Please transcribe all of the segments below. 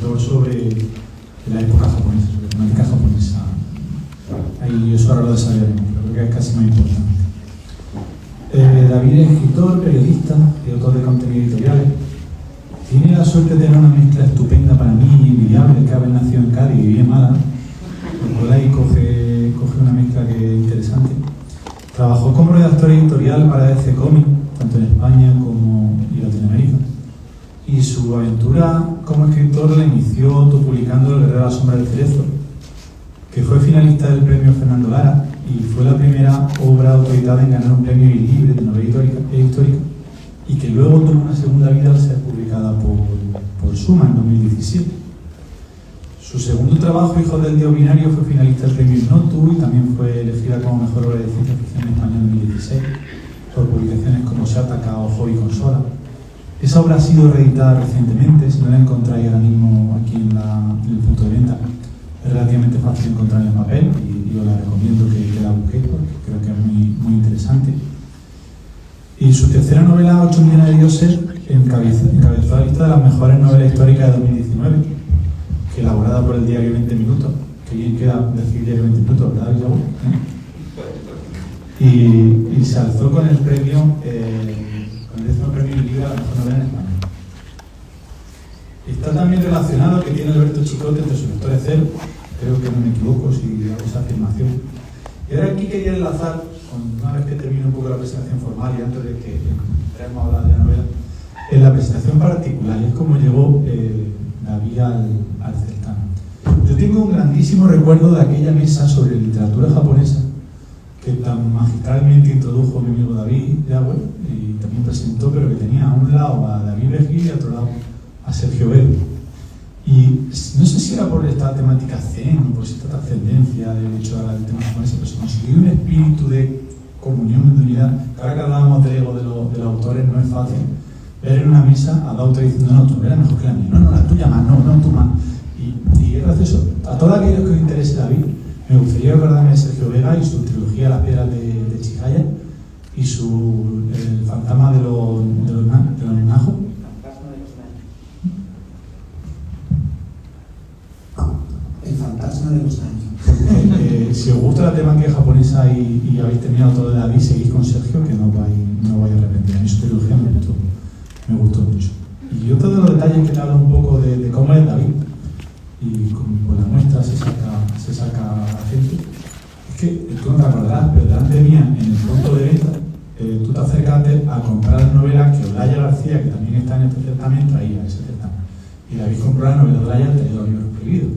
escritor sobre la época japonesa, sobre la temática japonesa. Ahí eso ahora lo desarrollaremos, pero creo que es casi más importante. David es escritor, periodista y autor de contenidos editoriales. Tiene la suerte de tener una mezcla estupenda para mí y envidiable, que haber nacido en Cádiz y vive en Málaga. Por ahí coge una mezcla que es interesante. Trabajó como redactor editorial para DC Comics, tanto en España como en Latinoamérica. Y su aventura como escritor la inició autopublicando El guerrero a la sombra del cerezo, que fue finalista del premio Fernando Lara y fue la primera obra autoeditada en ganar un premio libre de novela histórica y que luego tuvo una segunda vida al ser publicada por Suma en 2017. Su segundo trabajo, Hijos del Dios Binario, fue finalista del premio Notu y también fue elegida como mejor obra de ciencia ficción en España en 2016 por publicaciones como Shataka o Hobby Consola. Esa obra ha sido reeditada recientemente, si no la encontráis ahora mismo aquí en el punto de venta. Es relativamente fácil encontrarla en papel y os la recomiendo que la busquéis porque creo que es muy, muy interesante. Y su tercera novela, 8 millones de dioses, encabezó la lista de las mejores novelas históricas de 2019, que elaborada por el diario 20 Minutos, que bien queda decir diario 20 Minutos, ¿verdad, Guillermo? Y se alzó con el premio, con el 10º premio Liga a la mejor novela en España. Está también relacionado que tiene Alberto Chicote entre sus lectores cero, creo que no me equivoco si hago esa afirmación. Y ahora aquí quería enlazar, una vez que termine un poco la presentación formal y antes de que entremos a hablar de la novela, en la presentación particular, y es como llegó David al certamen. Yo tengo un grandísimo recuerdo de aquella mesa sobre literatura japonesa que tan magistralmente introdujo mi amigo David Yagüe y también presentó, pero que tenía a un lado a David Vergil y a otro lado a Sergio Verde. Y no sé si era por esta temática zen o por esta trascendencia del hecho de hablar del tema japonés, pero se consiguió un espíritu de comunión, de unidad. Ahora que hablábamos de ego de los autores, no es fácil ver en una mesa a dos autores diciendo no, tu novela es mejor que la mía, no, la tuya más, no, tú más. Y es gracioso. A todos aquellos que os interese David, me gustaría acordarme de Sergio Vega y su trilogía Las piedras de Chihaya y el fantasma de los Najos. El fantasma de los años. Si os gusta la temática japonesa y habéis terminado todo de David, seguís con Sergio, que no vais a arrepentir. A mí su trilogía me gustó mucho. Y otro de los detalles que te habla un poco de cómo es David, y con la muestra se saca a gente, es que tú no te acordarás, pero delante mía, en el punto de venta, tú te acercaste a comprar novelas que Olaya García, que también está en este certamen, traía ese certamen. Y David compró la novela de Olaya, traía los libros prohibidos.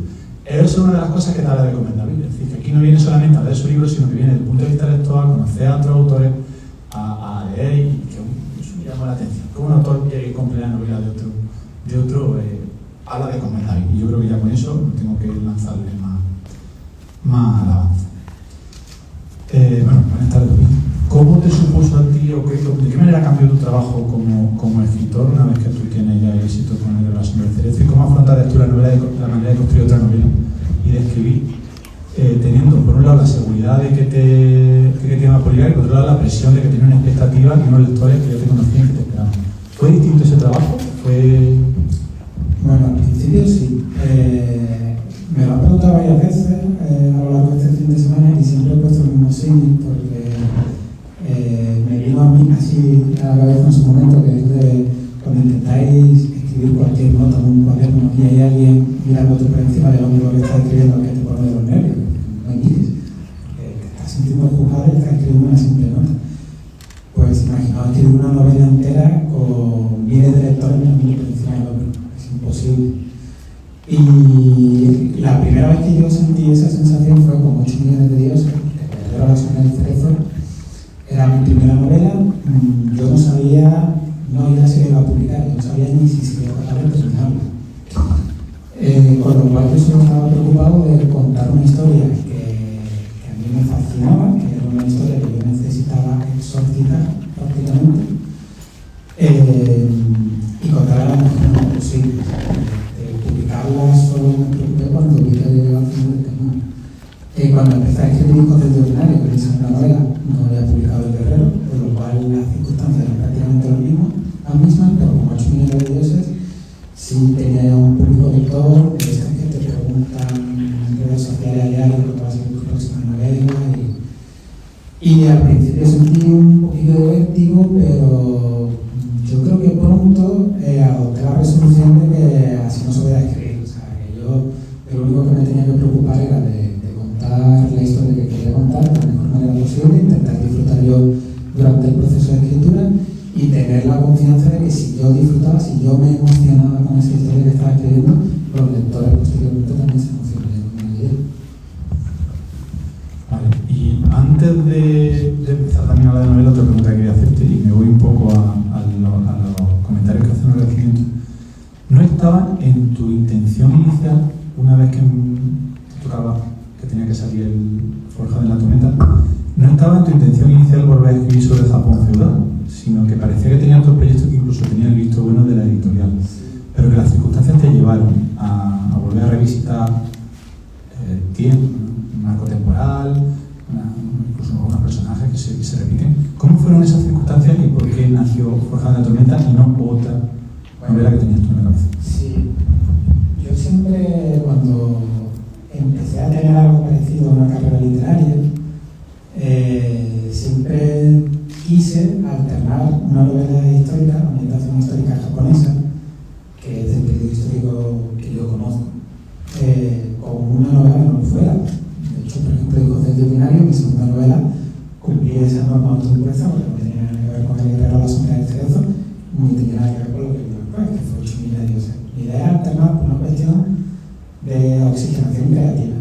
Esa es una de las cosas que te la recomiendo David. Es decir, que aquí no viene solamente a leer su libro, sino que viene desde el punto de vista lector, a conocer a otros autores, a leer y que eso me llama la atención. Que un autor que compre la novela de otro habla de cómo es David. Y yo creo que ya con eso no tengo que lanzarle más alabanza. Buenas tardes, David. ¿Cómo te supuso a ti o de qué manera cambió tu trabajo como escritor una vez que tú tienes ya éxito con El relación del cerezo? ¿Y cómo afrontaste tú la manera de construir otra novela y de escribir, teniendo por un lado la seguridad de que te iba a publicar y por otro lado la presión de que tenía una expectativa y unos lectores que ya te conocían y que te esperaban? ¿Fue distinto ese trabajo? Bueno, al principio sí. Me lo han preguntado varias veces a lo largo de este fin de semana y siempre he puesto el mismo símil porque me vino a mí así a la cabeza en su momento, que es de cuando intentáis escribir cualquier nota en un cuaderno y hay alguien mirándote por encima de lo mismo que estás escribiendo, que te pone de los nervios, no inicies, que te estás sintiendo juzgado y estás escribiendo una simple nota. Pues imaginaos escribir una novela entera con miles de lectores mirando por encima del hombro, es imposible. Y la primera vez que yo sentí esa sensación fue con 8 millones de dioses, El guerrero a la sombra del cerezo. Era mi primera novela, yo no sabía, no iba a ser iba a publicar, yo no sabía ni si se iba a tratar de terminarlo. Con lo cual yo solo estaba preocupado de contar una historia que a mí me fascinaba, que era una historia que yo necesitaba exorcizar prácticamente, y contarla la mejor manera posible. Publicarla solo me preocupé cuando vi que llegaba al final del camino. Cuando empecé a escribir Hijos del Dios Binario, que es una novela, no había publicado El guerrero, por lo cual las circunstancias eran prácticamente las mismas, pero con 8 millones de dioses sí tenía ya un público lector O sea, que yo lo único que me tenía que preocupar era de contar la historia que quería contar de la mejor manera posible, intentar disfrutar yo durante el proceso de escritura y tener la confianza de que si yo disfrutaba, si yo me emocionaba con esa historia que estaba escribiendo, los lectores posteriormente también se emocionarían con el libro. Vale, y antes de empezar también a hablar de novela, otra pregunta que quería hacerte, y me voy un poco a los comentarios que hacen los agradecimientos. ¿No estaba en tu intención inicial, una vez que te tocaba, que tenía que salir el Forjado en la Tormenta, no estaba en tu intención inicial volver a escribir sobre Japón feudal, sino que parecía que tenía otros proyectos que incluso tenían el visto bueno de la editorial, pero que las circunstancias te llevaron a volver a revisitar tiempo, un marco temporal, incluso algunos personajes que se repiten? ¿Cómo fueron esas circunstancias y por qué nació Forjado en la Tormenta y no otra novela que tenías tú en la cabeza? Sí, yo siempre, cuando empecé a tener algo parecido a una carrera literaria, siempre quise alternar una novela histórica, una ambientación histórica japonesa, que es del periodo histórico que yo conozco, con una novela que no lo fuera. De hecho, por ejemplo, Hijos del Dios Binario, mi segunda novela, cumplía esa norma autoimpuesta porque no tenía nada que ver con el guerrero a la sombra del cerezo, ni tenía nada que ver con lo que vino después, que fue 8000 de dioses. Mi idea era alternar por una cuestión de oxigenación creativa.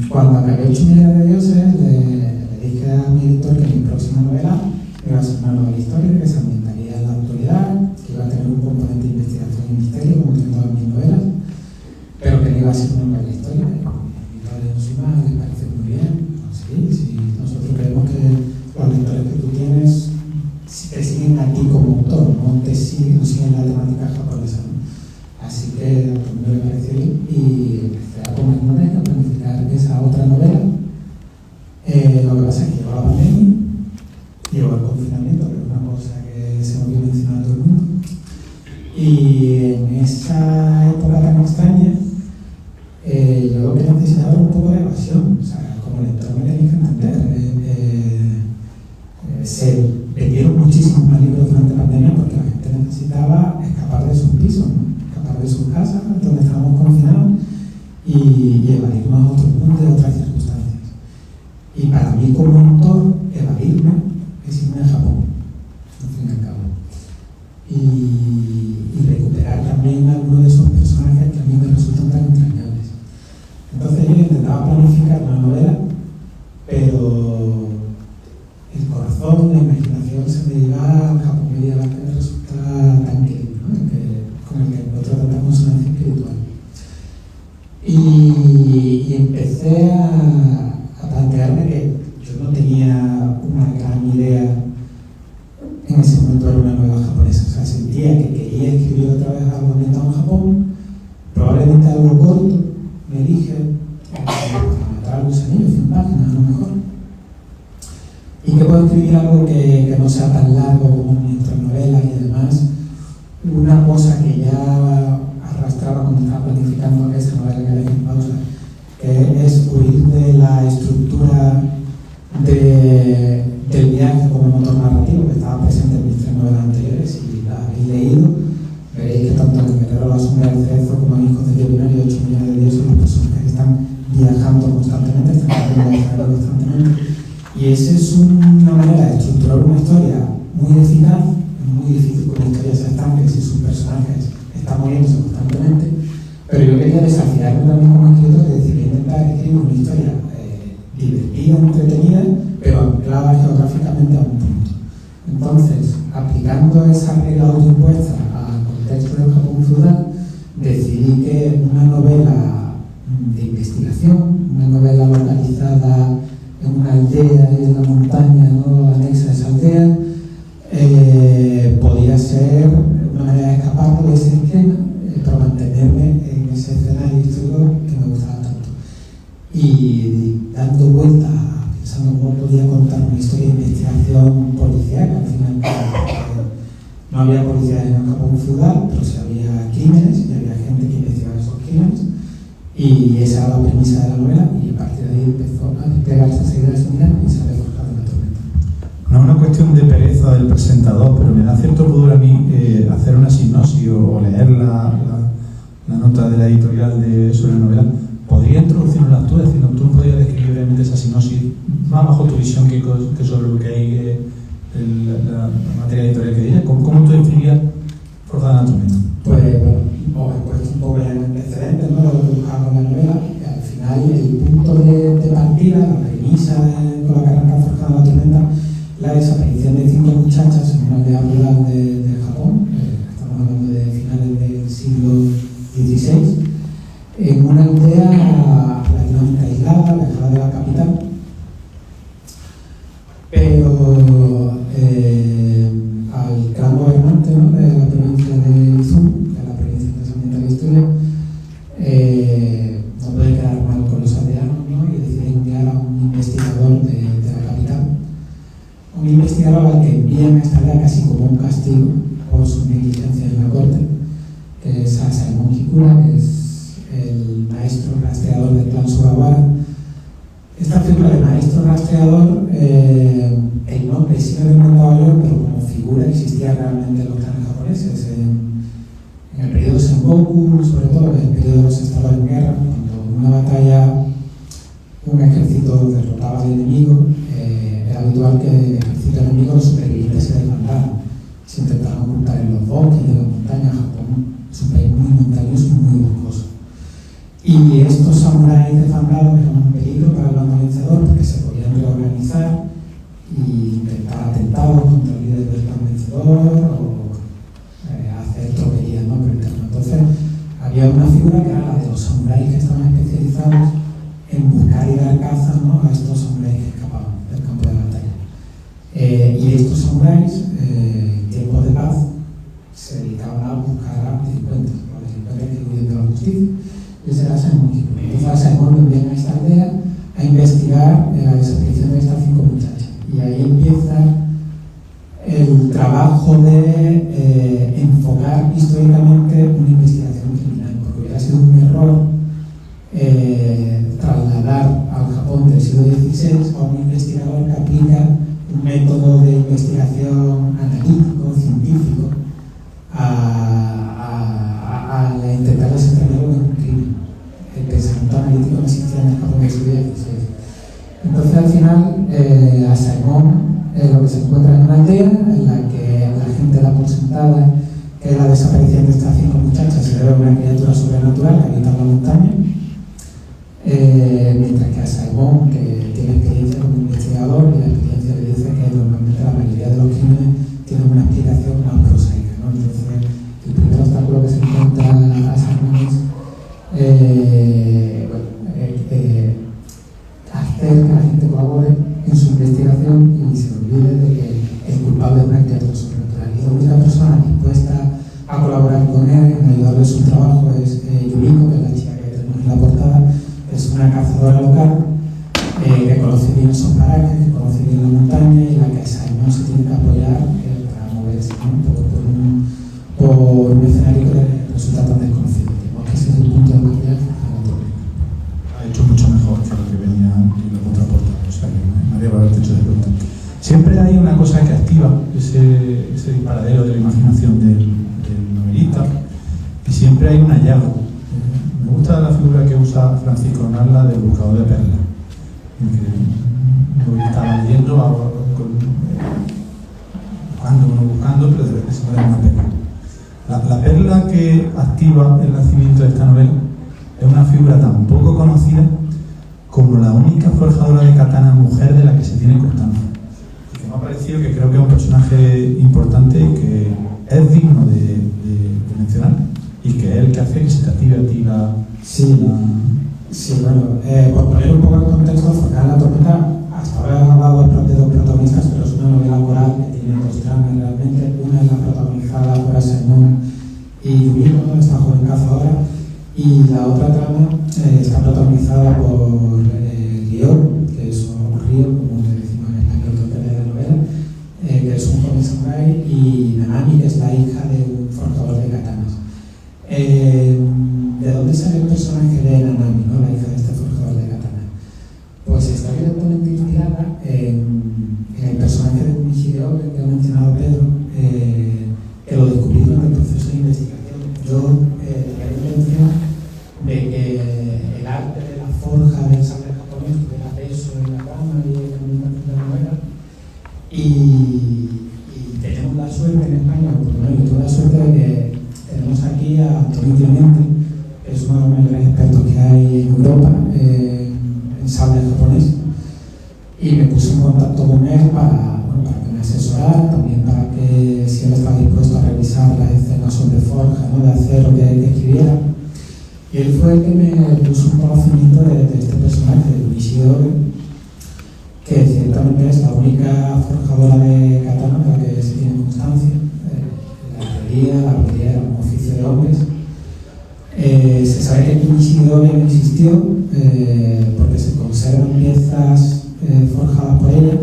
Cuando acabé 8000 de dioses, le dije a mi editor que mi próxima novela iba a ser una novela histórica que se ambientaría en la actualidad, que iba a tener un componente de investigación y misterio, como tienen todas mis novelas, pero que no iba a ser una novela histórica. Mi editor en suma les parece muy bien. Sí, nosotros creemos que los lectores que tú tienes te siguen a ti como autor, no siguen la temática japonesa, ¿no? Así que me pareció bien y empecé a poner novelas, a planificar esa otra novela. Lo que pasa es que llegó la pandemia, llegó el confinamiento, que es una cosa que se me olvidó mencionar a todo el mundo. Y en esa época tan extraña, yo lo que necesitaba era un poco de evasión. O sea, como lector me tenéis que entender. Se vendieron muchísimos más libros durante la pandemia porque la gente necesitaba escapar de sus pisos, ¿no? Escapar de sus casas, donde estábamos confinados, y evadirnos a otro mundo, de otras circunstancias. Y para mí, como autor, evadirme es irme a Japón, al fin y al cabo. Y recuperar también algunos de esos personajes que a mí me resultan tan entrañables. Entonces yo intentaba planificar una novela, pero el corazón, la imaginación se me iba al Japón medieval, que me resulta tan querido, ¿no? Con el que encuentro tanta consonancia espiritual. Y empecé a plantearme que yo no tenía una gran idea en ese momento de una novela japonesa. O sea, sentía que quería escribir otra vez algo ambientado en Japón, probablemente algo corto, me dije, para matar al gusanillo, 100 páginas a lo mejor. Y que puedo escribir algo que no sea tan largo como mi otra novela y además una cosa que ya arrastraba cuando estaba planificando esa novela que dejé en pausa, que es huir de la estructura del viaje como motor narrativo que estaba presente en mis 3 novelas anteriores. Si las habéis leído, veréis que tanto en El guerrero a la sombra del cerezo como en Hijos del Dios Binario, 8000 de dioses, los personajes que están viajando constantemente, están viajando constantemente. Y esa es una manera de estructurar una historia muy eficaz. Es muy difícil que una historia se estanque si sus personajes están moviéndose constantemente, pero yo quería desafiarme también como escritor, es decir, intentar escribir una historia divertida, entretenida, pero anclada geográficamente a un punto. Entonces, aplicando esa regla autoimpuesta al contexto del Japón feudal, decidí que una novela de investigación, una novela localizada en una aldea en la montaña, ¿no?, anexa a esa aldea, podía ser una manera de escapar de ese esquema, pero mantenerme en ese escenario histórico que me gustaba tanto. Y dando vueltas, pensando cómo podía contar una historia de investigación policial, al final no había policías en el Japón feudal, pero sí había crímenes y había gente que investigaba esos crímenes. Y esa era la premisa de la novela, y a partir de ahí empezó a despegarse enseguida esa mirada y se había Forjado en la Tormenta. No es una cuestión de pereza del presentador, pero me da cierto pudor a mí hacer una sinopsis o leer la nota de la editorial sobre la novela. ¿Podría introducirnos tú? Es decir, ¿tú nos podrías describir realmente esa sinopsis más bajo tu visión que sobre lo que hay la materia editorial que diría? ¿Cómo tú describirías Forzada Naturaleza? Pues bueno, os he puesto un poco en antecedentes, ¿no?, de lo que buscaba con la novela. Al final, el punto de partida, la premisa con la que arranca Forjada la Tormenta, la desaparición de 5 muchachas en una aldea rural de Japón. Estamos hablando de finales del siglo XVI, en una aldea relativamente aislada, alejada de la capital, pero al gran gobernante, ¿no?, de la provincia de Izumo, que es la provincia que se ambienta la historia, no puede quedar mal con los aldeanos, ¿no?, y decide enviar a un investigador de la capital, un investigador al que envían a esta aldea casi como un castigo por su negligencia en la corte, que es Saemon Hikura, que es el maestro rastreador del clan Sugawara. Esta figura de maestro rastreador, el nombre sí lo he inventado yo, pero como figura existía realmente en los clanes japoneses. En el periodo Sengoku, sobre todo, en el periodo de los estados en guerra, cuando en una batalla un ejército derrotaba al enemigo, era habitual que el ejército enemigo, los supervivientes, se desbandaran. Se intentaban ocultar en los bosques de la montaña. Japón es un país muy montañoso y muy boscoso. Y estos samuráis desbandados eran un peligro para el bando vencedor, porque se podían reorganizar y intentar atentados contra el líder del clan vencedor o hacer tropelías, ¿no?, por interno. Entonces, había una figura que era la de los samuráis, que estaban especializados en buscar y dar caza, ¿no?, a estos samuráis que escapaban del campo de batalla. Y estos samuráis, en tiempos de paz, se dedicaban a buscar a delincuentes, los delincuentes que huyen de la justicia. Y ese era Saemon Hikura. Entonces, Saemon lo envían a esta aldea a investigar la desaparición de estas 5 muchachas. Y ahí empieza el trabajo de enfocar históricamente una investigación criminal, porque hubiera sido un error trasladar al Japón del siglo XVI a un investigador que aplica un método de investigación analítico, científico, a intentar desentrañar lo que es un crimen. El pensamiento analítico no existía en el Japón del siglo XVI. Entonces, al final, a Saemon lo que se encuentra en una aldea en la que la gente da por sentada que la desaparición de estas 5 muchachas se debe a una criatura sobrenatural que habita en la montaña, mientras que a Saemon, que tiene experiencia como investigador, y la experiencia le dice que normalmente la mayoría de los crímenes tienen una explicación más prosaica, ¿no? Entonces, el primer obstáculo que se encuentra a Saemon es hacer que la gente colabore en su investigación y se olvide de que el culpable es una criatura sobrenatural. Y la única persona dispuesta a colaborar con él, en ayudarle en su trabajo, es Yuriko, que es la chica que tenemos en la portada. Es una cazadora local que conoce bien esos parajes, que conoce bien la montaña y la que Saemon se tiene que apoyar para moverse, ¿no?, por un escenario que resulta tan desconocido. Digamos que ese es el punto de partida. Ha hecho mucho mejor que lo que venía en la contraportada, o sea que nadie va a haber hecho de pregunta. Siempre hay una cosa que activa ese disparadero de la imaginación del novelista, y siempre hay un hallazgo. Me gusta la figura que usa Francisco Narla del buscador de perlas, que estaba leyendo, buscando, pero de repente se muere una perla. La perla que activa el nacimiento de esta novela es una figura tan poco conocida como la única forjadora de katana mujer de la que se tiene constancia. Y que me ha parecido que creo que es un personaje importante y que es digno de mencionar, y que es el que hace que se te active a ti la... Sí, bueno, por poner un poco en contexto, Forjada la Tormenta, hasta ahora he hablado de 2 protagonistas, pero es una novela coral que tiene 2 tramas realmente. Una es la protagonizada por Saemon y Yuriko, ¿no?, esta joven cazadora, y la otra trama está protagonizada por Ryo, que es Ryo, como le decimos en español, de la novela, que es un joven samurái, y Nanami, que es la hija de un forjador de katanas. ¿De dónde sale el personaje de Nanami, ¿no?, la hija de este forjador de katana? Pues está directamente inspirada en el personaje de Kunihiro, que ha mencionado Pedro, que lo descubrí durante el proceso de investigación. Yo tenía la intención es uno de los mejores expertos que hay en Europa en sable japonés, y me puse en contacto con él para que me asesorara, también para que si él estaba dispuesto a revisar las escenas sobre forja, ¿no?, de acero que escribiera. Y él fue el que me puso un conocimiento de este personaje, de Nishidori, que ciertamente es la única forjadora de katana de la que se tiene constancia. La herrería era un oficio de hombres. Se sabe que Nishidori no existió porque se conservan piezas forjadas por ella.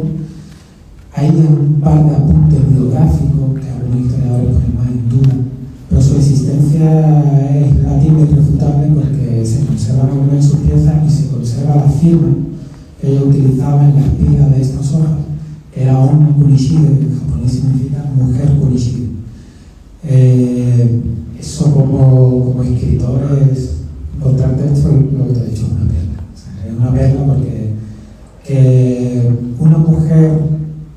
Hay un par de apuntes biográficos que algunos historiadores ponen más en duda, pero su existencia es relativamente irrefutable porque se conservan algunas de sus piezas y se conserva la firma que ella utilizaba en la espiga de estas hojas, que era Onna Kunishide, que en japonés significa mujer Kunishide. Eso como escritor es, encontrarte esto, lo que te he dicho, una perla. O sea, es una perla porque una mujer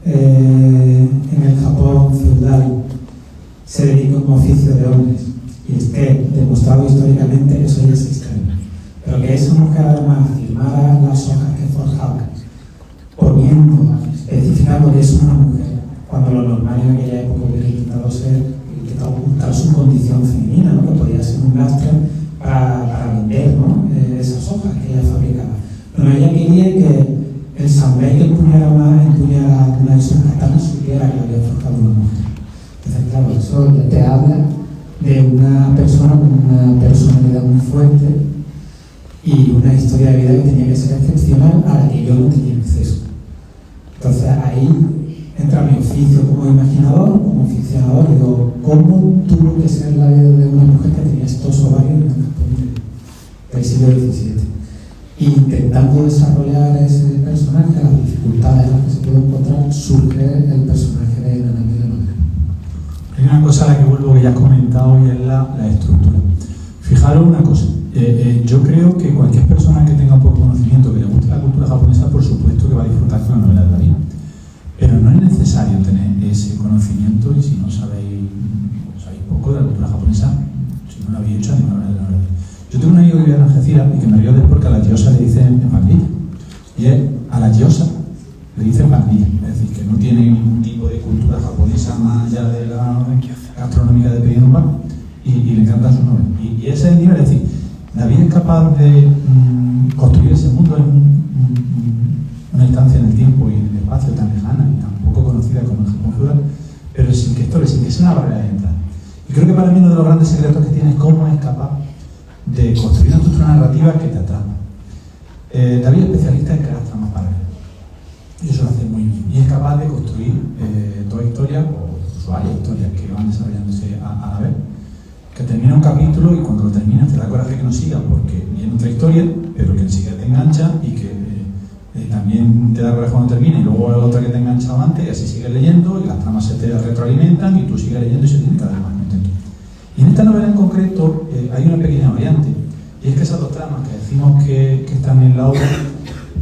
en el Japón feudal se dedica a un oficio de hombres y esté demostrado históricamente, eso ya es extraño. Pero que esa mujer además firmara las hojas que forjaba, especificando que es una mujer, cuando lo normal en aquella época hubiera intentado ocultar su condición femenina, ¿no?, que podía ser un lastre para vender, ¿no?, esas hojas que ella fabricaba. Pero ella quería que el samurái que empuñara una de sus katanas supiera que había forjado una mujer. Entonces, claro, eso ya te habla de una persona con una personalidad muy fuerte y una historia de vida que tenía que ser excepcional, a la que yo no tenía acceso. Entonces ahí entra mi oficio como imaginador, como ficcionador, y digo, ¿cómo tuvo que ser la vida de una mujer que tenía estos ovarios en el Japón del siglo XVII? Intentando desarrollar ese personaje, las dificultades en las que se puede encontrar, surge el personaje de Nanami de Madrid. Hay una cosa a la que vuelvo que ya has comentado y es la estructura. Fijaros una cosa, yo creo que cualquier persona que tenga poco conocimiento, que le guste la cultura japonesa, por supuesto que va a disfrutar con la novela de David. Pero no es necesario tener ese conocimiento, y si no sabéis poco de la cultura japonesa, si no lo habéis hecho, ni me habréis de la novela. Yo tengo un amigo que vive en Algeciras y que me río de él porque a la diosa le dicen pandilla. Y él, a la diosa le dicen pandilla. Es decir, que no tiene ningún tipo de cultura japonesa más allá de la gastronómica de Pedinomba, y le encantan sus novelas. Y ese es el nivel, es decir, David es capaz de construir ese mundo en una instancia en el tiempo y en el espacio tan lejana y tan poco conocida como el Japón feudal, pero sin que sea una barrera de entrada. Y creo que para mí uno de los grandes secretos que tiene es cómo es capaz de construir una estructura narrativa que te atrapa. David es especialista en crear tramas paralelas, y eso lo hace muy bien, y es capaz de construir dos historias o varias historias que van desarrollándose a la vez, que termina un capítulo y cuando lo terminas te da coraje que no siga porque viene otra historia, pero que enseguida te engancha y que también te da coraje cuando termina, y luego otra que te ha enganchado antes, y así sigues leyendo y las tramas se te retroalimentan y tú sigues leyendo y se tienes cada vez más contento. Y en esta novela en concreto hay una pequeña variante, y es que esas dos tramas que decimos que están en la obra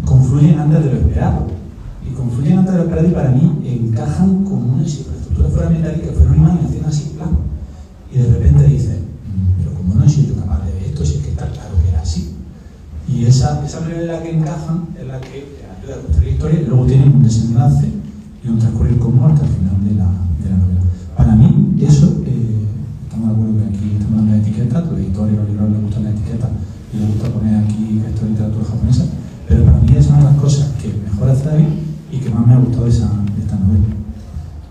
confluyen antes de lo esperado, y confluyen antes de lo esperado, y para mí encajan como una estructura fuera metálica, fuera una imaginación así plana, y de repente dices, pero como no he sido yo capaz de ver esto, si es que está claro que era así. Y esa manera en la que encajan es la que ayuda a construir la historia, y luego tienen un desenlace y un transcurrir común hasta el final de la novela. Para mí eso, estamos de acuerdo que aquí estamos hablando de etiquetas, los editores y los libros les gustan las etiquetas y les gusta poner aquí esto de literatura japonesa, pero para mí es una de las cosas que mejor hace David y que más me ha gustado de esta novela.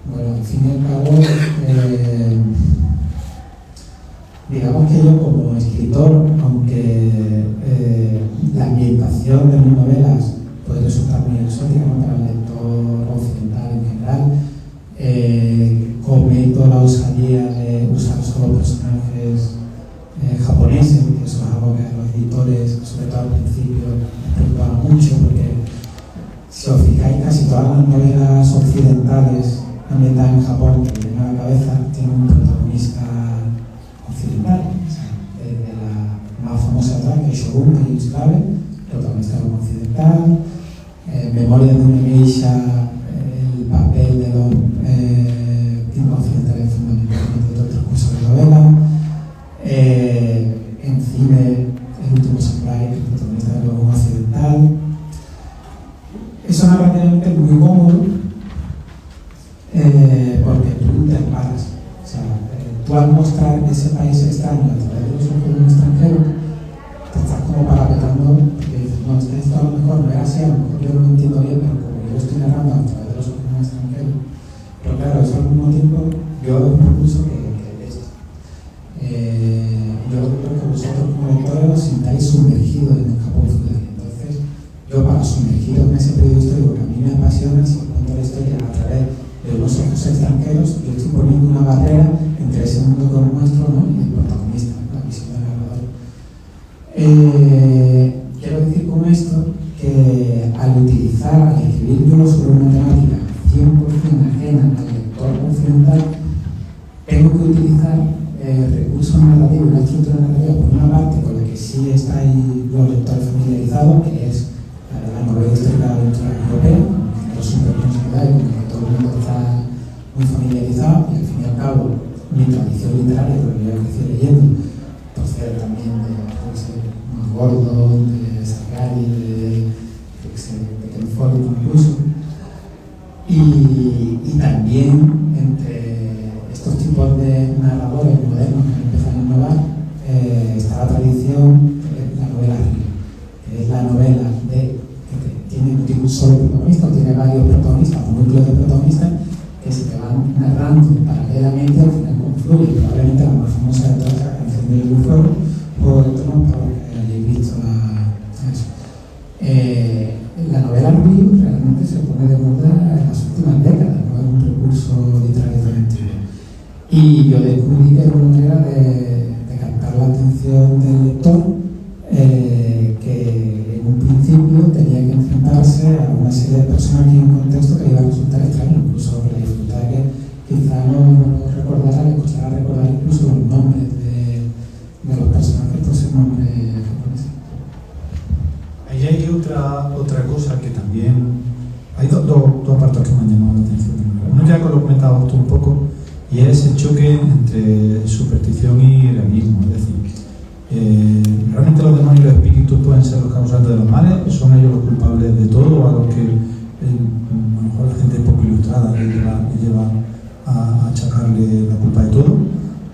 Bueno, al fin y al cabo, digamos que yo como escritor, aunque la ambientación de mis novelas puede resultar muy exótica para el lector occidental en general, cometo la osadía de usar solo personajes japoneses, que eso es algo que a los editores, sobre todo al principio, les preocupaba mucho, porque si os fijáis, casi todas las novelas occidentales ambientadas en Japón que me vienen a la cabeza tienen un protagonista occidental, o sea, desde la más famosa atrás, que es Shogun, que es Tsukabe, protagonista occidental, Memoria de una geisha, el papel de los tipos occidentales fundamentalmente de otros cursos de novela, en fin, recibe el último samurai, el protagonista de lo occidental. Eso narrativamente es muy cómodo porque tú interparas. O sea, tú al mostrar ese país extraño a través de los ojos de un extranjero, te estás como parapetando porque dices, no, es que esto a lo mejor no era así, a lo mejor yo no lo entiendo bien, pero como yo lo estoy narrando a través de los ojos de un extranjero. Pero claro, eso al mismo tiempo yo propulso que esto. Yo creo que vosotros como lectores os sintáis sumergidos en el Japón feudal. Entonces, yo para sumergiros en ese periodo histórico que a mí me apasiona, si os cuento la historia a través de los ojos extranjeros, yo estoy poniendo una barrera entre ese mundo que os muestro, ¿no?, y el protagonista, la visión del narrador. Quiero decir con esto que al escribir yo sobre una temática 100% ajena al lector occidental, tengo que utilizar recursos narrativos, una estructura narrativa, por una parte con la que sí estáis los lectores familiarizados, que es la novela histórica europea, con los superpersonalidades con la que todo el mundo está muy familiarizado, y al fin y al cabo mi tradición literaria, porque yo crecí leyendo, procede también de más gordo, de Sargari, de Ken Follett incluso, y también entre estos tipos de narradores modernos que empiezan a innovar está la tradición de la novela Río, que es la novela que tiene un solo protagonista, tiene varios protagonistas o núcleos de protagonistas que se te van narrando paralelamente, al final confluyen. Probablemente la más famosa de todas es la canción de Hielo y Fuego, Juego de Tronos, para que hayáis visto eso. La novela Río realmente se pone de moda en las últimas décadas, no es un recurso literario antiguo. Y yo descubrí que era una manera de captar la atención del lector, que en un principio tenía que enfrentarse a una serie de personajes en un contexto que le iba a resultar extraño, incluso la dificultad de que quizá no recordara, le costara recordar incluso los nombres de los personajes por ser nombres japoneses. Ahí hay otra cosa que también... Hay dos apartados que me han llamado la atención. Uno ya que lo comentabas tú un poco, y es el choque entre superstición y realismo. Es decir, ¿realmente los demonios y los espíritus pueden ser los causantes de los males? ¿Son ellos los culpables de todo? ¿O a los que a lo mejor la gente poco ilustrada le lleva a achacarle la culpa de todo?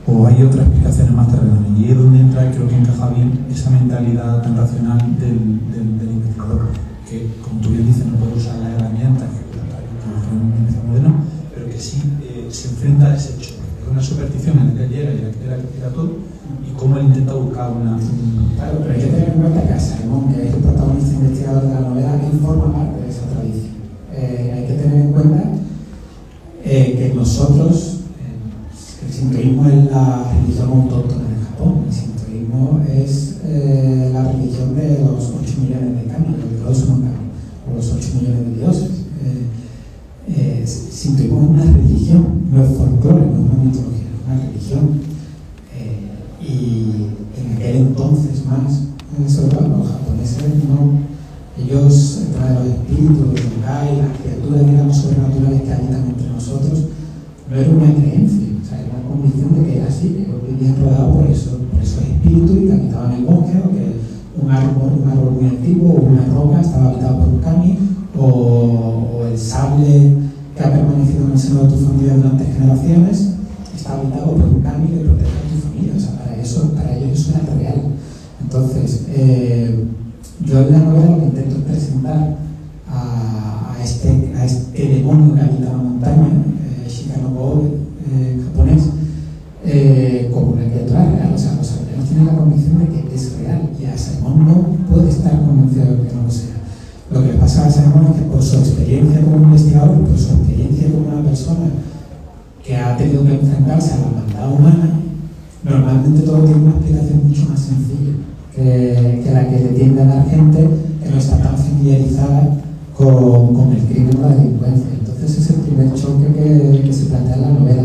¿O hay otras explicaciones más terrenales? Y es donde entra, creo que encaja bien, esa mentalidad tan racional del investigador, que, como tú bien dices, no puede usar las herramientas que fue un investigador moderno, pero que sí se enfrenta a ese choque. Es una superstición en la que él llega y en la que él explica todo, y cómo él intenta buscar una... Claro, pero hay que tener en cuenta que Saemon, que es el protagonista investigador de la novela, él forma parte de esa tradición. Hay que tener en cuenta que nosotros, el sintoísmo es la religión autóctona de Japón. El sintoísmo es la religión de los 8 millones de kami, de los no kami, o los 8 millones de dioses. Sintoísmo es una religión, no es folclore, no es una mitología, es una religión. Y en aquel entonces más, sobre todo los japoneses, ellos, el tema de los espíritus, los yokai, las criaturas, digamos, sobrenaturales que habitan entre nosotros, no era una creencia, o sea, era una convicción de que era así, que vivían rodeados por esos espíritus y que habitaban en el bosque, o que un árbol muy antiguo o una roca estaba habitado por un kami, o el sable que ha permanecido en el seno de tu familia durante generaciones está habitado por un kami que protege a tu familia. O sea, para ellos eso era real. Entonces, yo en la novela lo que intento es presentar a este demonio que habita la montaña, Shikanobo japonés, como una criatura real. O sea, los aldeanos tienen la convicción de que es real, y a Saemon no puede estar convencido de que no lo sea. Lo que pasa a Saemon es que por su experiencia como investigador, por su experiencia como una persona que ha tenido que enfrentarse a la maldad humana, normalmente todo tiene una explicación mucho más sencilla que la que le tiende a dar gente que no está tan familiarizada con el crimen o la delincuencia. Entonces es el primer choque que se plantea en la novela.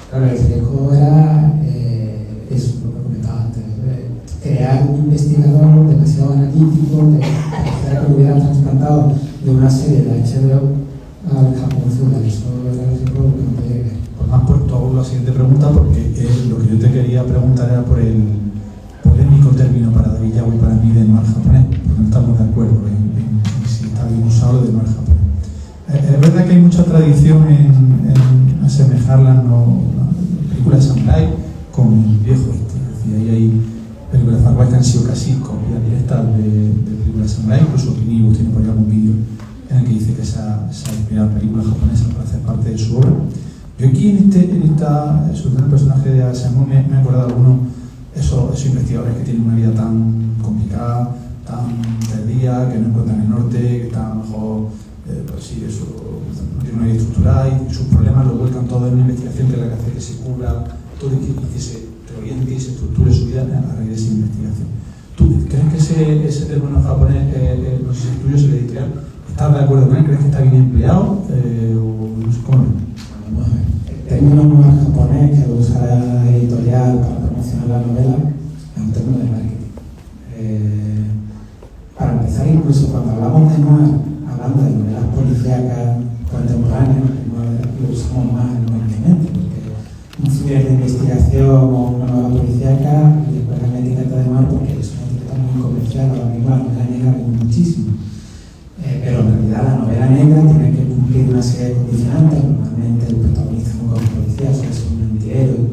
Claro, el riesgo era eso, lo que comentaba antes, crear un investigador demasiado analítico, de parecer que lo hubiera trasplantado de una serie de HBO al Japón feudal. Eso era el riesgo que no podía ver. Pues me has puesto la siguiente pregunta, porque lo que yo te quería preguntar era por el polémico término para David Yago y para mí de noir japonés, porque no estamos de acuerdo en si está bien usado de noir japonés. Es verdad que hay mucha tradición en asemejar las películas de samurai con el viejo este. Es decir, ahí hay películas de samurai que han sido casi copias directas de películas de samurai, incluso Kinibus tiene por ahí algún vídeo en el que dice que se ha inspirado en películas japonesas para hacer parte de su obra. Yo aquí en esta sobre el personaje de Asaemon me he acordado de esos investigadores que tienen una vida tan complicada, tan perdida, que no encuentran el norte, que están a lo mejor pues sí, eso, no tienen una vida estructurada y sus problemas lo vuelcan todo en una investigación que es la que hace que se cubra todo y que se reoriente y se estructure su vida a raíz de esa investigación. ¿Tú crees que ese término japonés, no sé si es tuyo, es el editorial, estás de acuerdo con él? ¿Crees que está bien empleado? O no sé cómo. Vamos a ver. El término noir japonés que usa la editorial para promocionar la novela es un término de marketing. Para empezar, incluso cuando hablamos de noir, hablando de novelas policíacas contemporáneas, lo usamos más enormemente, porque un thriller de investigación o una novela policíaca le ponen la etiqueta de noir porque es una etiqueta muy comercial. Ahora mismo la novela negra vende muchísimo, pero en realidad la novela negra tiene que cumplir una serie de condicionantes. Normalmente el protagonista nunca es un policía, suele ser un antihéroe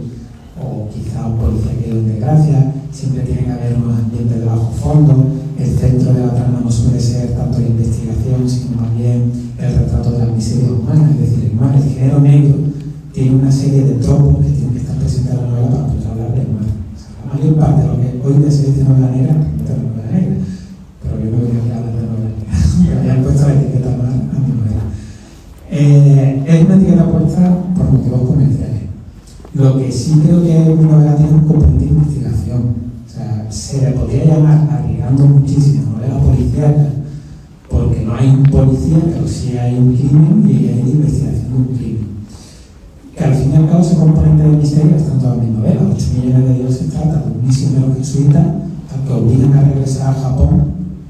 o quizá un policía que es en desgracia. Siempre tiene que haber unos ambientes de bajo fondo. El centro de la trama no suele ser tanto la investigación, sino más bien el retrato de las miserias humanas. Es decir, el género negro tiene una serie de tropos que tienen que estar presentes en la novela para poder hablar del mal. O sea, la mayor parte de lo que hoy día se dice novela negra, realmente es novela negra. Pero yo no voy a hablar de novela negra. Pero ya han puesto la etiqueta mal a mi novela. Es una etiqueta puesta por motivos comerciales. Lo que sí creo que una novela tiene un componente de investigación. O sea, se le podría llamar, arriesgando muchísimo, novela policíaca, porque no hay un policía, pero sí hay un crimen y hay una investigación de un crimen. Que al fin y al cabo ese componente de misterio está en todas mis novelas. 8 millones de dioses trata de un misionero jesuita al que obligan a regresar a Japón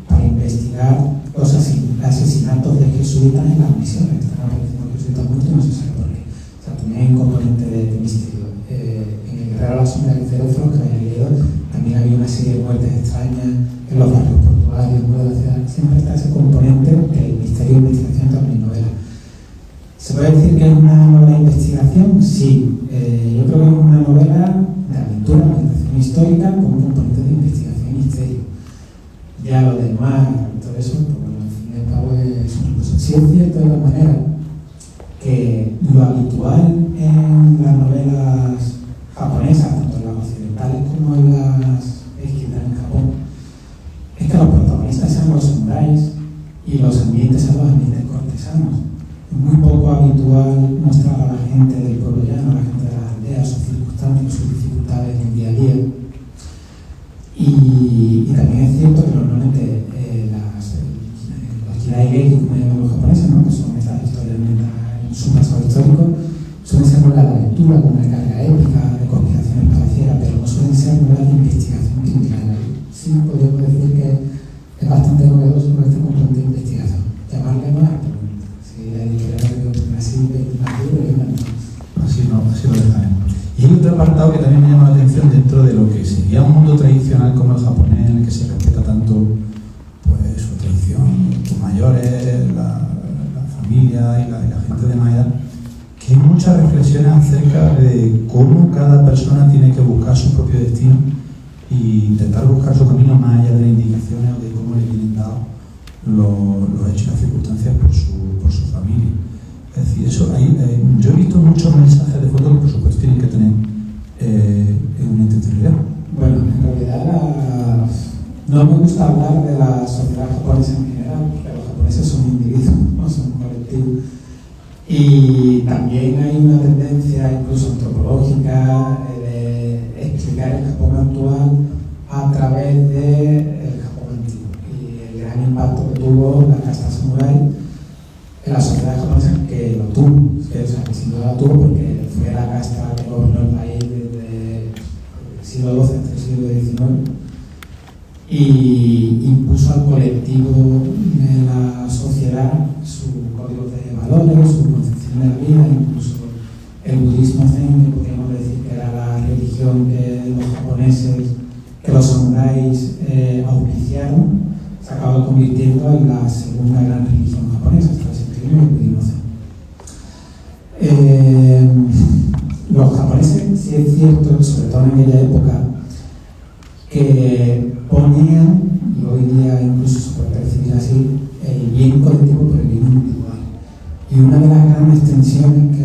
para investigar los asesinatos de jesuitas en las misiones. Están apareciendo jesuitas muertos y no se sabe por qué. O sea, también hay un componente de misterio. En el Guerrero a la sombra del Cerófilo, que había leído, también había una serie de muertes extrañas en los barrios portuarios, de la ciudad. Siempre está ese componente del misterio de investigación de mis novelas. ¿Se puede decir que es una novela de investigación? Sí. Yo creo que es una novela de aventura, ambientación histórica, con un componente de investigación y misterio. Ya lo demás y todo eso, pues bueno, al fin y al cabo es una cosa. Sí es cierto de todas maneras que lo habitual en las novelas japonesas, tanto en las occidentales como en las escritas en Japón, es que los protagonistas sean los samuráis y los ambientes sean los ambientes cortesanos. Es muy poco habitual mostrar a la gente del pueblo llano, a la gente de las aldeas, sus circunstancias, sus dificultades en el día a día. Y también es cierto que normalmente los Kiraigeki, como llaman los japoneses, ¿no? Que son estas historias en su pasado histórico, suelen ser novelas de aventura con una carga épica, de conspiraciones parecidas, pero no suelen ser novelas de investigación criminal. Sí, podríamos decir que es bastante novedoso con este componente de investigación. Llamarle más, si la editorial de así más duro, así lo dejaremos. Y hay otro apartado que también me llama la atención dentro de lo que sería un mundo tradicional como el japonés, en el que se respeta tanto pues, su tradición, sus mayores, la familia y la gente de más edad, que hay muchas reflexiones acerca de cómo cada persona tiene que buscar su propio destino e intentar buscar su camino más allá de las indicaciones o de cómo le vienen dados los hechos y las circunstancias por su familia. Es decir, yo he visto muchos mensajes de fondo que por supuesto tienen que tener una intencionalidad. Bueno, en realidad no me gusta hablar de la sociedad japonesa en general, porque los japoneses son individuos, no son colectivos. Y también hay una tendencia, incluso antropológica, de explicar el Japón actual a través del Japón antiguo y el gran impacto que tuvo la casta samurái en la sociedad japonesa, que lo tuvo, que sin duda lo tuvo porque fue la casta que gobernó el país desde el siglo XII hasta el siglo XIX y impuso al colectivo de la sociedad sus códigos de valores, su concepción de la vida, incluso el budismo zen, que podríamos decir que era la religión que los japoneses que los samuráis auspiciaron, se acabó convirtiendo en la segunda gran religión japonesa, tras el crimen y el budismo zen. Los japoneses, sí es cierto, sobre todo en aquella época, que ponían, y hoy día incluso se puede percibir así, el bien colectivo por el bien individual. Y una de las grandes tensiones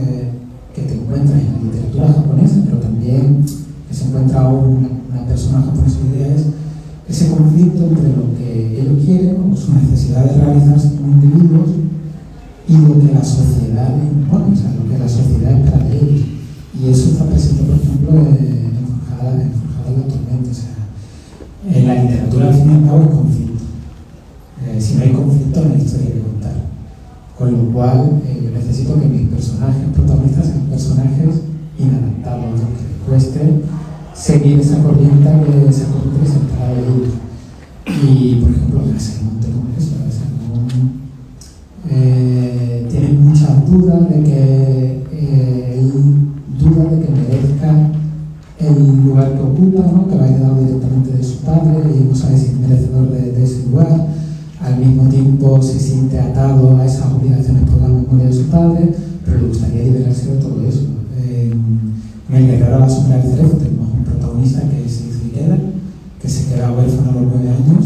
que te encuentras en la literatura japonesa, pero también que se encuentra una persona japonesa hoy día, es ese conflicto entre lo que ellos quieren o su necesidad de realizarse como individuos y lo que la sociedad les impone, o sea, lo que la sociedad espera de ellos. Y eso está presente, por ejemplo, en Forjada la Tormenta. O sea, en la literatura, al fin y al cabo, es conflicto. Si no hay conflicto, no hay historia que contar. Con lo cual, yo necesito que mis personajes protagonistas sean personajes inadaptables, que les cueste seguir esa corriente que se presentaba de ellos. Y, por ejemplo, Gasemon como eso, tiene muchas dudas de que merezca el lugar que ocupa, ¿no? Que lo ha heredado directamente de su padre y no sabe si es merecedor de ese lugar. Al mismo tiempo se siente atado a esas obligaciones por la memoria de su padre, pero le gustaría liberarse de todo eso. En El guerrero a la sombra del cerebro tenemos un protagonista que es Ikeda, que se queda huérfano a los 9 años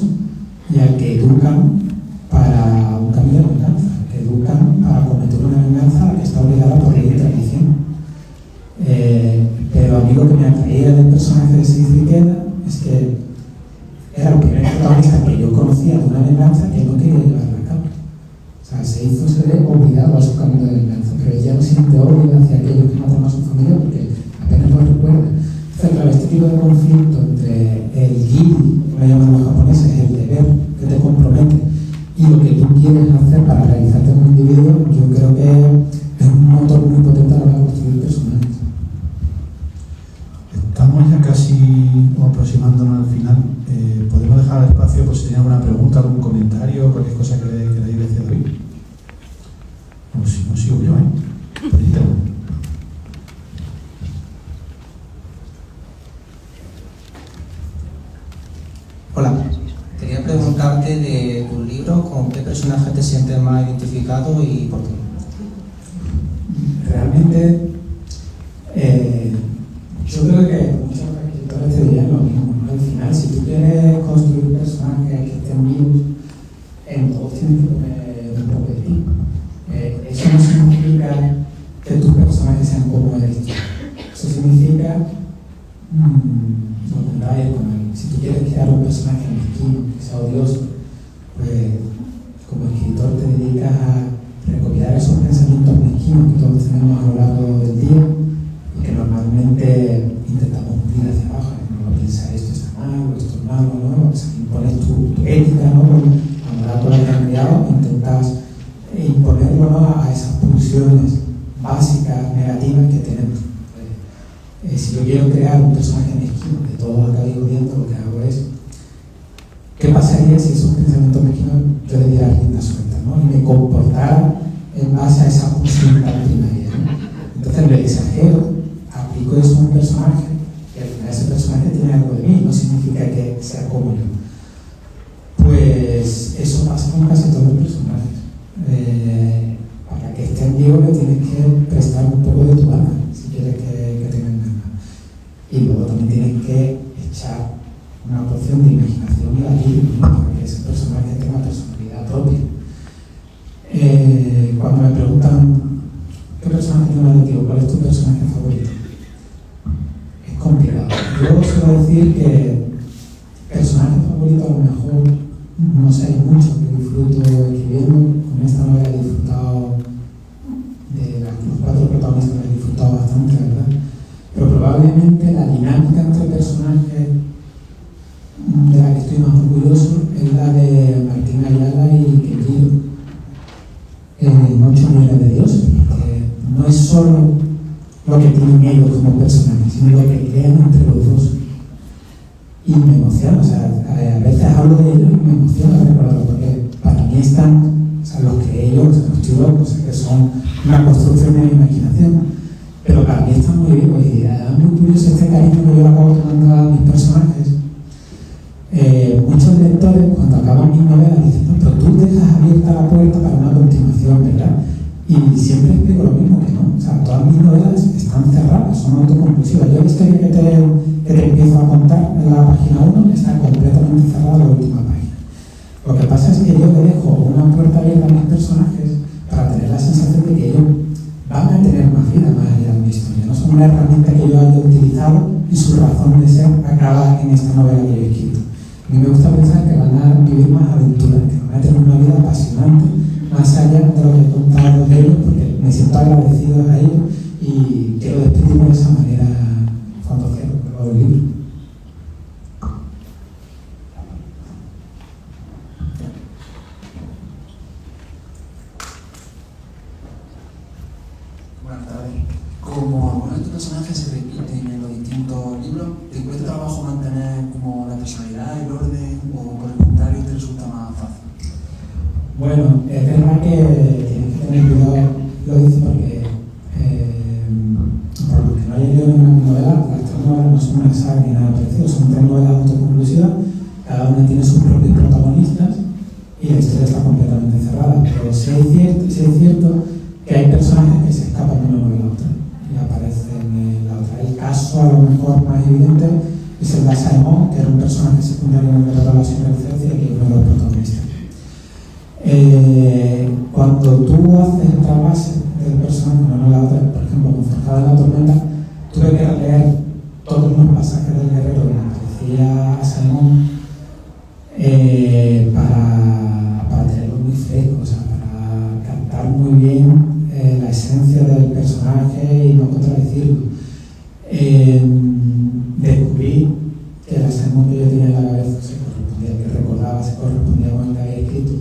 y al que educan para un camino de venganza, que educan para cometer una venganza a la que está obligada por ley y tradición. Pero a mí lo que me atraía del personaje de Seizo Ikeda es que era el primer protagonista que yo conocía de una venganza que no quería llevarla a cabo. O sea, Seizo se ve obligado a su camino de venganza, pero ella no siente odio hacia aquellos que matan a su familia porque apenas lo recuerda. Entonces, claro, este tipo de conflicto entre el giri, como llaman los japoneses, el deber que te compromete, y lo que tú quieres hacer para realizarte como individuo, yo creo que es un motor muy potente a la hora de construir personajes. Estamos ya casi aproximándonos al final. ¿Podemos dejar espacio por si tiene alguna pregunta, algún comentario, cualquier cosa que queráis decir hoy? O si no, sigo yo, Por interno. Hola, quería preguntarte de tu libro, ¿con qué personaje te sientes más identificado y por qué? Realmente, yo creo que muchos escritores te dirían lo mismo, ¿no? Al final, si tú quieres construir personajes que estén vivos, entonces tienes que poner un poco de ti. Eso no significa que tus personajes sean como eres tú. Eso significa lo contrario. Si tú quieres crear un personaje mezquino, que sea odioso, pues como escritor te dedicas a recopilar esos pensamientos mezquinos que todos tenemos a lo largo del día y que normalmente intentamos cumplir hacia abajo. No piensas esto está mal, o esto es malo, ¿no? O sea, impones tu ética, ¿no? Cuando tú has cambiado, intentas imponerlo, ¿no? A esas pulsiones básicas, negativas que tenemos. Si yo quiero crear un personaje mezquino que todos acabéis odiando, lo que hago es ¿qué pasaría si esos pensamientos mezquinos yo le diera rienda suelta, ¿no? Y me comportara en base a esa pulsión tan primaria, ¿no? Entonces lo exagero, aplico eso a un personaje y al final ese personaje tiene algo de mí, no significa que sea como yo. Pues eso pasa con casi todos los personajes. Para que estén vivos le tienes que prestar un poco de tu alma si quieres que tengan ganas. Y luego también tienes que echar una porción de imaginación y latir, ¿no? Para que ese personaje tenga personalidad propia. Cuando me preguntan ¿qué personaje tiene narrativo? ¿Cuál es tu personaje favorito? Es complicado. Yo suelo decir que personaje favorito a lo mejor no sé, hay muchos que disfruto escribiendo. Con esta novela he disfrutado de los 4 protagonistas, he disfrutado bastante, ¿verdad? Pero probablemente la dinámica entre personajes de la que estoy más orgulloso es la de Martín Ayala y Kenjiro en 8 millones de dioses, porque no es solo lo que tienen ellos como personajes, sino lo que crean entre los dos. Y me emociona, o sea, a veces hablo de ellos y me emociona recordarlo, porque para mí están, o sea, los que ellos, los chulos, o sea, que son una construcción de mi imaginación, pero para mí están muy vivos y es muy curioso este cariño que yo acabo tomando a mis personajes, lectores, cuando acaban mis novelas, dicen, no, pero tú dejas abierta la puerta para una continuación, ¿verdad? Y siempre explico lo mismo, que no. O sea, todas mis novelas están cerradas, son autoconclusivas. Yo la historia que te empiezo a contar en la página 1 está completamente cerrada en la última página. Lo que pasa es que yo le dejo una puerta abierta a mis personajes para tener la sensación de que ellos van a tener más vida más allá de mi historia. No son una herramienta que yo haya utilizado y su razón de ser acaba en esta novela que yo he escrito. A mí me gusta pensar que van a vivir más aventuras, que van a tener una vida apasionante, más allá de lo que he contado de ellos, porque me siento agradecido a ellos y quiero despedirme de esa manera cuando cierro el libro. Buenas tardes. Como algunos de tus personajes se repiten en los distintos libros, ¿te cuesta trabajo mantener como la personalidad, el orden, o por el contrario te resulta más fácil? Bueno, es verdad que tienes que tener cuidado, lo dice porque por lo que no haya leído ninguna novela, las tres novelas no son una saga ni nada parecido, son tres novelas autoconclusivas, cada una tiene sus propios protagonistas y la historia está completamente cerrada. Pero sí es cierto que hay personajes que se escapan de una novela a otra y aparecen en la otra. El caso a lo mejor más evidente es el de Simon, que era un personaje secundario en el Guerrero de la Supervivencia y que es uno de los protagonistas. Cuando tú haces el trasvase del personaje, no la otra, por ejemplo, con Forjada en la Tormenta, tuve que releer todos los pasajes del guerrero que aparecía a Simon para tenerlo muy fresco, o sea, para captar muy bien la esencia del personaje y no contradecirlo. Descubrí que la Simon que yo tenía en la cabeza se correspondía con el que había escrito.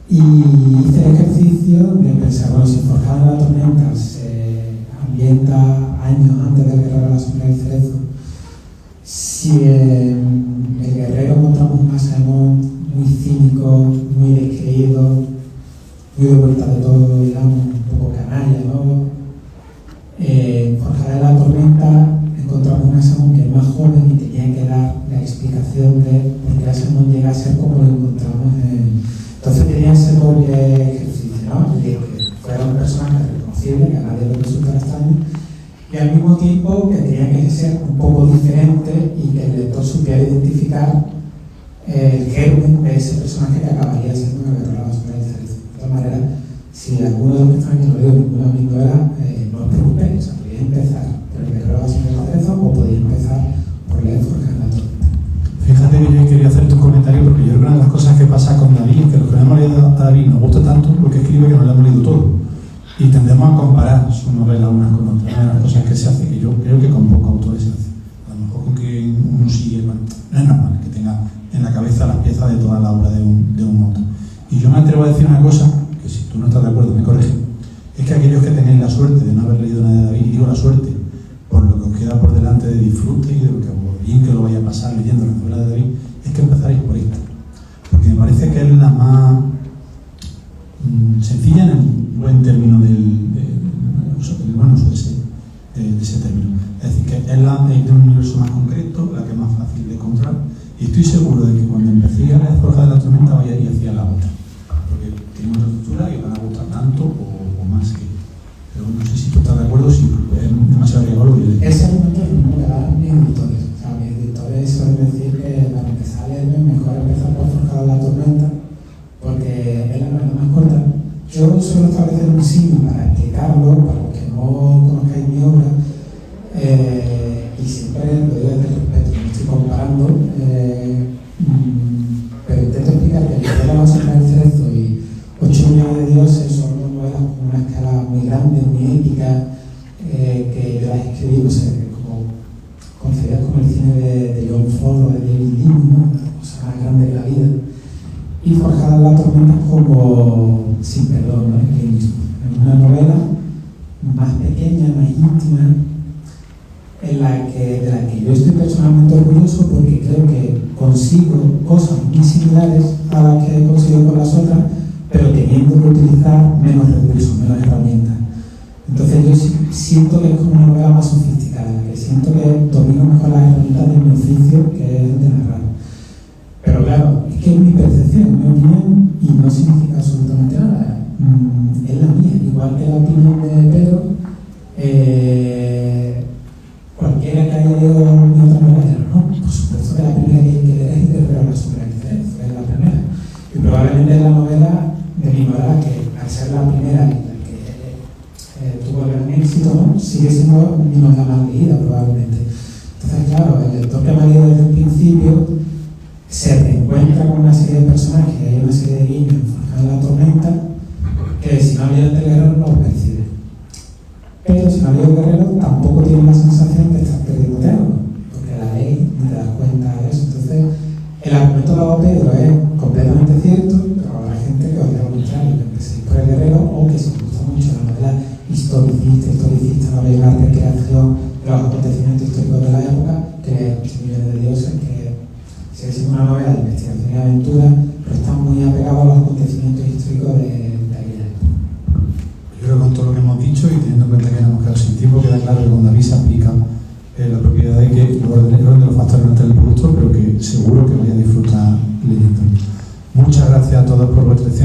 Y hice el ejercicio de pensar, bueno, si Forjada en la Tormenta se ambienta años antes del Guerrero de la Sombra del Cerezo, si en el Guerrero encontramos un Simon muy cínico, muy descreído, muy de vuelta de todo, digamos, un poco canalla, ¿no? En Forjada en la Tormenta encontramos un Simon que es más joven y tenía que dar la explicación de por qué Simon llega a ser como lo encontramos en... Entonces tenía ese doble ejercicio, ¿no? De que fuera un personaje reconocible, que a nadie le resultara extraño, y al mismo tiempo que tenía que ser un poco diferente y que el lector supiera identificar el germen de ese personaje que acabaría siendo una Guerrero de la Sombra del Cerezo. De todas maneras, si alguno de los que están aquí no leo ninguna de mis novelas, no os preocupéis, o sea, podéis empezar por el Guerrero de la Sombra del Cerezo o podéis empezar por leer Forjada en la Tormenta. Fíjate que yo quería hacer tu comentario porque yo creo que una de las cosas que pasa con David es que los que no hemos leído a David nos gusta tanto porque escribe que no lo hemos leído todo y tendemos a comparar sus novelas unas con otras. Una de las cosas que se hace, que yo creo que con pocos autores se hace, a lo mejor con que uno sigue, bueno, no es normal que tenga en la cabeza las piezas de toda la obra de un autor. Y yo me atrevo a decir una cosa, que si tú no estás de acuerdo me corriges, es que aquellos que tenéis la suerte de no haber leído nada de David, y digo la suerte por lo que os queda por delante de disfrute y de lo que bien que lo vaya a pasar leyendo la novela de David, es que empezaréis por esta, porque me parece que es la más sencilla en el buen término del buen uso de ese término. Es decir, que es la de un universo más concreto, la que es más fácil de encontrar, y estoy seguro de que cuando empecéis a leer Forjada de la Tormenta vaya a ir hacia la otra, porque tiene una estructura y os van a gustar tanto o más que. Pero no sé si tú estás de acuerdo, si es demasiado arriesgado lo que yo digo. Ese argumento es el mismo que dan mis editores. O sea, mis editores suelen decir que para empezar a leerme mejor empezar por Forjada en la Tormenta, porque es la novela más corta. Yo suelo establecer un símil para explicarlo, para los que no conozcáis mi obra, y siempre lo digo desde el respeto, no estoy comparando, pero intento explicar que el Guerrero de la Sombra del Cerezo y 8 millones de dioses son dos novelas con una escala muy grande, muy épica, que yo las escribí, no sé, como concebidas como el cine de John Ford o de David Lynch, ¿no? Una cosa más grande que la vida. Y Forjada en la Tormenta como sin perdón, ¿no? Es una novela más pequeña, más íntima, de la que yo estoy personalmente orgulloso porque creo que consigo cosas muy similares a las que he conseguido con las otras, pero teniendo que utilizar menos recursos, menos herramientas. Entonces yo siento que es como una novela más sofisticada, que siento que domino mejor las herramientas de mi oficio, que es el de narrar. percepción, mi opinión, y no significa absolutamente nada. Es la mía, igual que la opinión de Pedro. Cualquiera que haya leído mi otra novela, ¿no? Por supuesto que la primera que hay que leer es Guerrero de la Superinteligencia, es la primera. Y probablemente es la novela de mi novela que, al ser la primera y la que tuvo gran éxito, ¿no? Sigue siendo mi novela más leída, probablemente. Entonces, claro, el lector que me ha leído desde el principio se reencuentra con una serie de personajes, hay una serie de guiños en La Tormenta, que si no ha leído el Guerrero no lo percibe. Pero si no ha leído el Guerrero tampoco tiene la sensación de estar perdiendo tiempo, porque la ley ni te das cuenta de eso. Entonces, el argumento dado Pedro es completamente cierto, pero habrá gente que os diga lo contrario, que empecéis por el Guerrero o que si os gusta mucho la novela historicista, novela de creación de los acontecimientos históricos de la época, que es Millones de Dioses, que sigue siendo una novela de investigación y aventura, pero está muy apegado a los acontecimientos históricos de aquella época. Yo creo que con todo lo que hemos dicho y teniendo en cuenta que nos hemos quedado sin tiempo, queda claro que con David se aplica la propiedad de que el orden de los factores entre el producto, pero que seguro que voy a disfrutar leyendo. Muchas gracias a todos por vuestra atención.